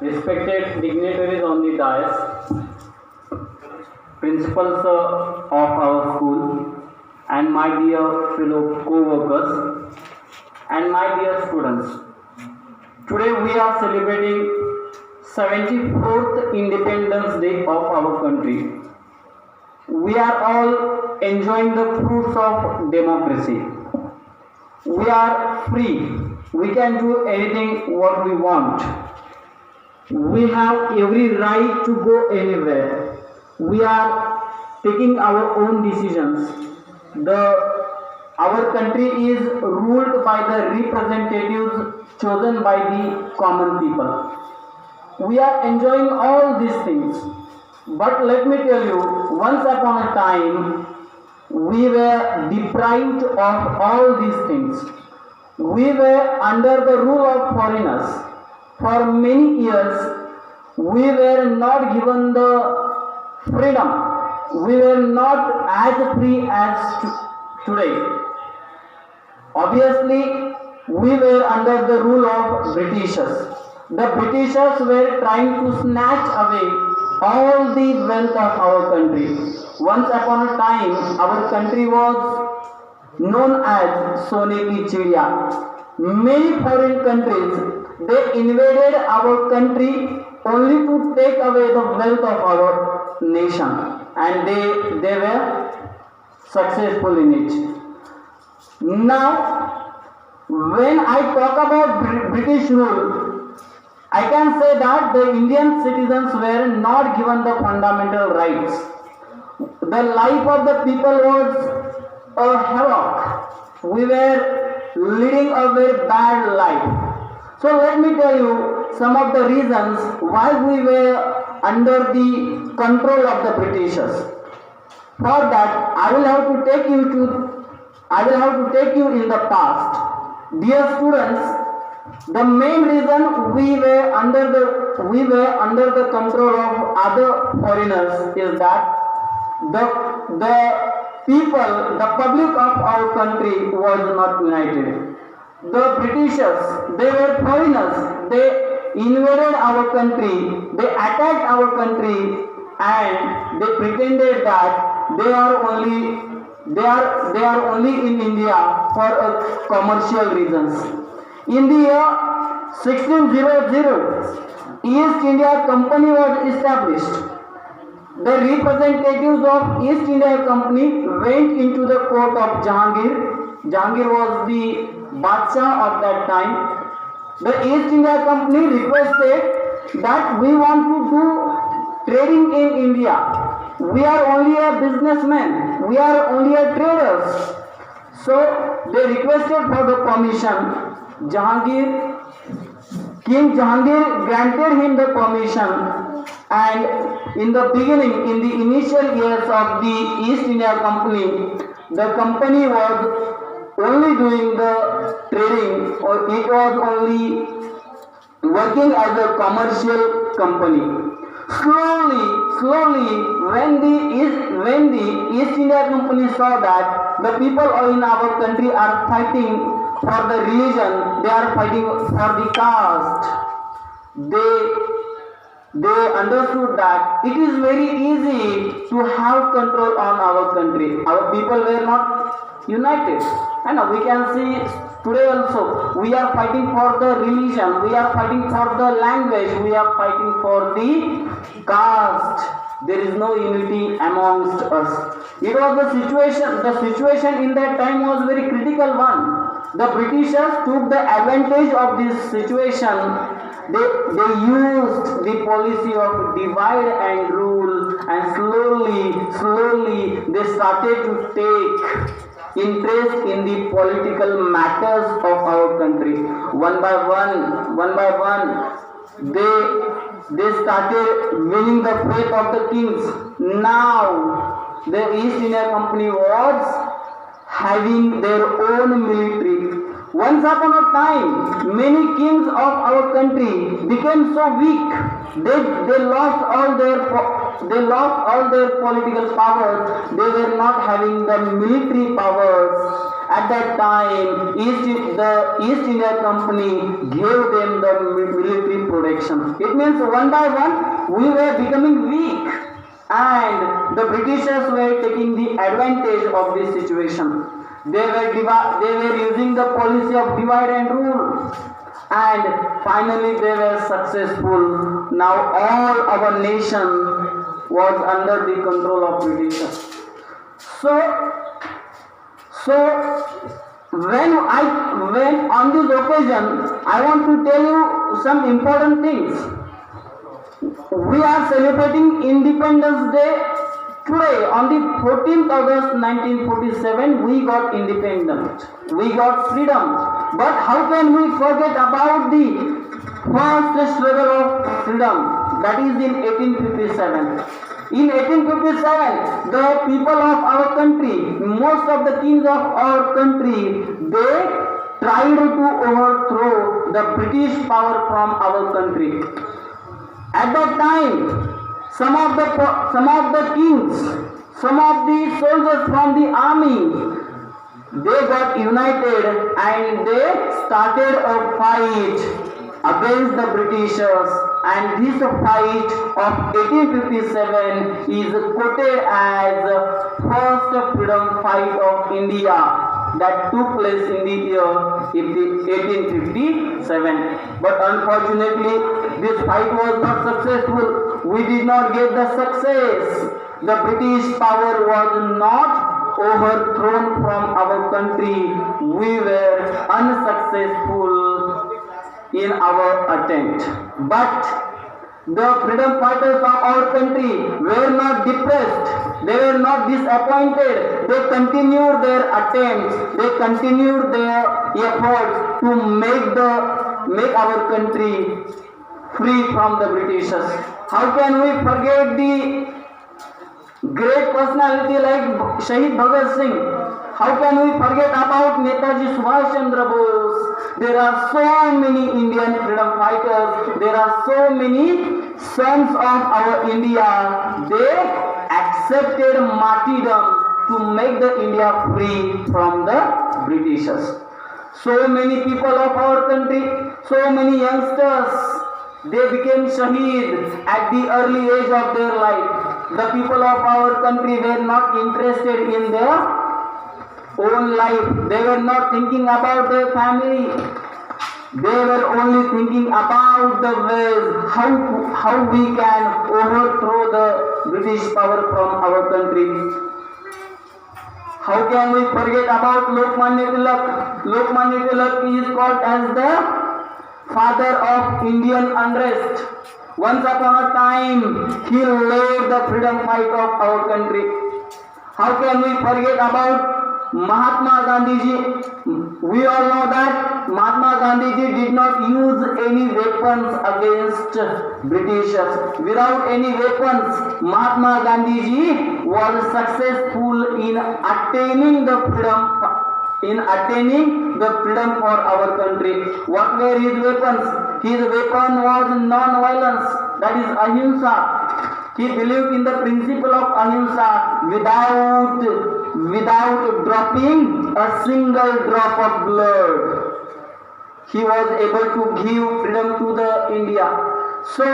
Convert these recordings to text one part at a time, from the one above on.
respected dignitaries on the dais, principals of our school, and my dear fellow co-workers, and my dear students. Today we are celebrating 74th Independence Day of our country. We are all enjoying the fruits of democracy. We are free. We can do anything what we want. We have every right to go anywhere. We are taking our own decisions. Our country is ruled by the representatives chosen by the common people. We are enjoying all these things. But let me tell you, once upon a time, we were deprived of all these things. We were under the rule of foreigners. For many years, we were not given the freedom. We were not as free as today. Obviously, we were under the rule of Britishers. The Britishers were trying to snatch away all the wealth of our country. Once upon a time, our country was known as Sone ki Chidiya. Many foreign countries, they invaded our country only to take away the wealth of our nation, and they were successful in it. Now, when I talk about British rule, I can say that the Indian citizens were not given the fundamental rights. The life of the people was a havoc. We were leading a very bad life. So let me tell you some of the reasons why we were under the control of the Britishers. For that, I will have to take you in the past. Dear students, the main reason we were under the control of other foreigners is that the people, the public of our country was not united. The Britishers, they were foreigners. They invaded our country. They attacked our country, and they pretended that they are only in India for commercial reasons. In the year 1600, East India Company was established. The representatives of East India Company went into the court of Jahangir. Jahangir was the Badshah of that time. The East India Company requested that we want to do trading in India. We are only a businessman. We are only a traders. So they requested for the permission. King Jahangir granted him the permission, and in the beginning, in the initial years of the East India Company, the company was only doing the trading, or it was only working as a commercial company. Slowly, when the East India Company saw that the people in our country are fighting for the religion, they are fighting for the caste, they understood that it is very easy to have control on our country. Our people were not united, and we can see today also we are fighting for the religion, we are fighting for the language, we are fighting for the caste. There is no unity amongst us. It was the situation in that time was very critical one. The Britishers took the advantage of this situation. They used the policy of divide and rule, and slowly they started to take interest in the political matters of our country. One by one, they started winning the faith of the kings. Now the East India Company was having their own military. Once upon a time, many kings of our country became so weak. They lost all their political powers. They were not having the military powers, at that time the East India Company gave them the military protection. It means one by one we were becoming weak, and the Britishers were taking the advantage of this situation. They were using the policy of divide and rule, and finally they were successful. Now all our nation was under the control of Britishers. So when on this occasion I want to tell you some important things. We are celebrating Independence Day today on the 14th August 1947. We got independent, we got freedom. But how can we forget about the first struggle of freedom, that is in 1857. In 1857, the people of our country, most of the kings of our country, they tried to overthrow the British power from our country. At that time, some of the kings, some of the soldiers from the army, they got united and they started a fight against the Britishers, and this fight of 1857 is quoted as first freedom fight of India that took place in the year 1857. But unfortunately, this fight was not successful. We did not get the success. The British power was not overthrown from our country. We were unsuccessful in our attempt. But the freedom fighters of our country were not depressed. They were not disappointed. They continued their attempts. They continued their efforts to make our country free from the Britishers. How can we forget the great personality like Shahid Bhagat Singh? How can we forget about Netaji Subhash Chandra Bose? There are so many Indian freedom fighters. There are so many sons of our India. They accepted martyrdom to make the India free from the Britishers. So many people of our country, so many youngsters, they became shaheed at the early age of their life. The people of our country were not interested in their own life. They were not thinking about their family. They were only thinking about the ways how we can overthrow the British power from our country. How can we forget about Lokmanya Tilak? Lokmanya Tilak is called as the father of Indian unrest. Once upon a time, he led the freedom fight of our country. How can we forget about Mahatma Gandhiji? We all know that Mahatma Gandhiji did not use any weapons against Britishers. Without any weapons, Mahatma Gandhiji was successful in attaining the freedom for our country. What were his weapons? His weapon was non-violence, that is ahimsa. He believed in the principle of ahimsa without dropping a single drop of blood. He was able to give freedom to the India. So,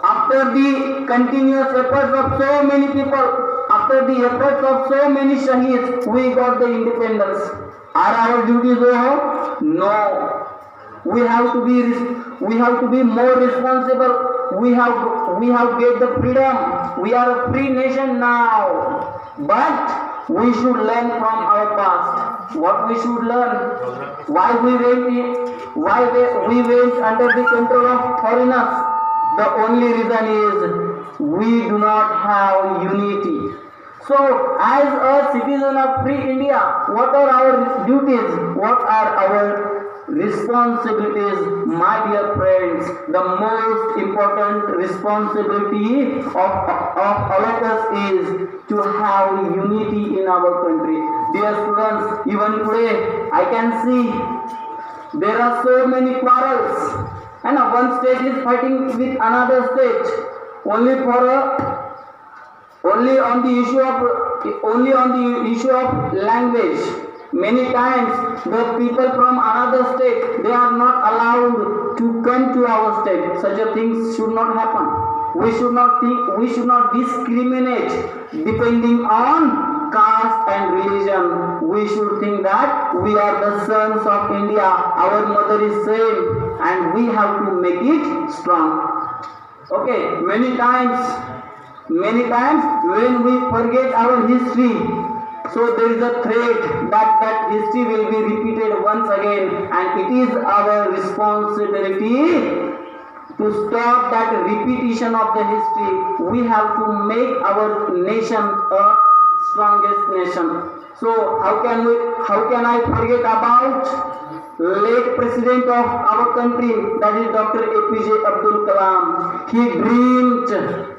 after the continuous efforts of so many people, after the efforts of so many shaheeds, we got the independence. Are our duties over? No. We have to be more responsible. We have get the freedom. We are a free nation now. But we should learn from our past. What we should learn? Why we went under the control of foreigners? The only reason is we do not have unity. So, as a citizen of free India, what are our duties? What are our responsibilities? My dear friends, the most important responsibility of all of us is to have unity in our country. Dear students, even today I can see there are so many quarrels, and one state is fighting with another state only on the issue of language. Many times the people from another state, they are not allowed to come to our state. Such a thing should not happen. We should not think, we should not discriminate depending on caste and religion. We should think that we are the sons of India. Our mother is same, and we have to make it strong. Okay, many times when we forget our history, so there is a threat that history will be repeated once again, and it is our responsibility to stop that repetition of the history. We have to make our nation a strongest nation. So how can I forget about late president of our country, that is Dr. APJ Abdul Kalam. He dreamed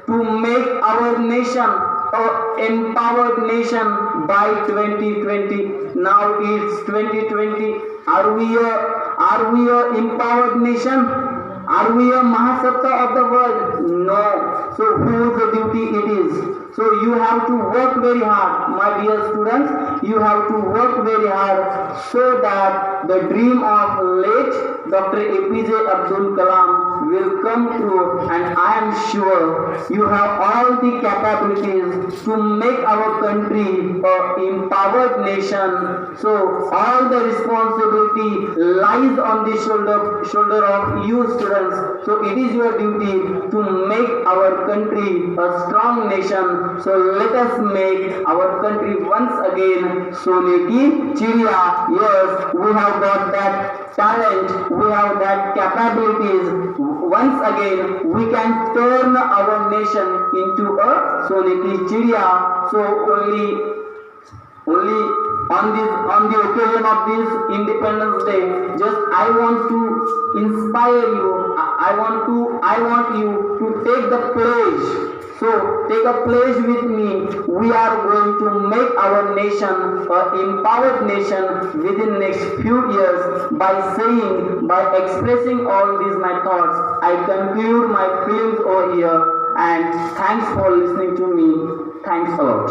to make our nation an empowered nation by 2020. Now it's 2020. Are we a empowered nation? Are we a Mahasatta of the world? No. So whose duty it is? So you have to work very hard, my dear students. You have to work very hard so that the dream of late Dr. APJ Abdul Kalam will come true, and I am sure you have all the capabilities to make our country an empowered nation. So all the responsibility lies on the shoulder of you students. So it is your duty to make our country a strong nation. So let us make our country once again Sone ki Chidiya. Yes, we have got that talent, we have that capabilities. Once again, we can turn our nation into a Sone ki Chidiya. So only on the occasion of this Independence Day, just I want to inspire you. I want you to take the pledge. So take a pledge with me. We are going to make our nation an empowered nation within next few years by expressing all these my thoughts. I conclude my feelings over here, and thanks for listening to me. Thanks a lot.